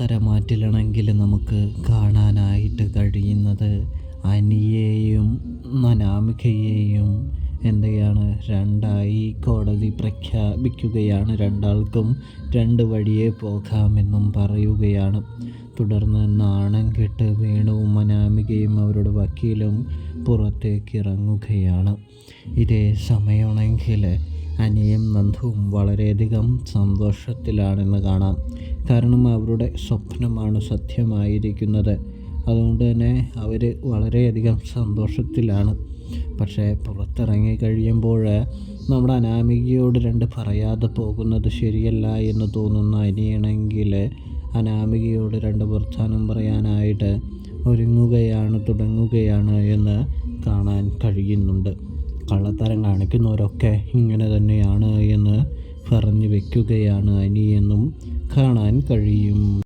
ഉത്തരമാറ്റിലാണെങ്കിൽ നമുക്ക് കാണാനായിട്ട് കഴിയുന്നത് അനിയെയും അനാമികയെയും രണ്ടായി കോടതി പ്രഖ്യാപിക്കുകയാണ്. രണ്ടാൾക്കും രണ്ട് വഴിയേ പോകാമെന്നും പറയുകയാണ്. തുടർന്ന് നാണം കെട്ട് വേണുവും അനാമികയും അവരുടെ വക്കീലും പുറത്തേക്ക് ഇറങ്ങുകയാണ്. ഇതേ സമയമാണെങ്കിൽ അനിയും നന്ദുവും വളരെയധികം സന്തോഷത്തിലാണെന്ന് കാണാം. കാരണം അവരുടെ സ്വപ്നമാണ് സത്യമായിരിക്കുന്നത്. അതുകൊണ്ട് തന്നെ അവർ വളരെയധികം സന്തോഷത്തിലാണ്. പക്ഷേ പുറത്തിറങ്ങി കഴിയുമ്പോൾ നമ്മുടെ അനാമികയോട് പറയാതെ പോകുന്നത് ശരിയല്ല എന്ന് തോന്നുന്ന അനിയാണെങ്കിൽ അനാമികയോട് വർത്തമാനം പറയാനായിട്ട് തുടങ്ങുകയാണ് എന്ന് കാണാൻ കഴിയുന്നുണ്ട്. കള്ളത്തരം കാണിക്കുന്നവരൊക്കെ ഇങ്ങനെ തന്നെയാണ് എന്ന് പറഞ്ഞു വയ്ക്കുകയാണ് അനിയെന്നും കാണാൻ കഴിയും.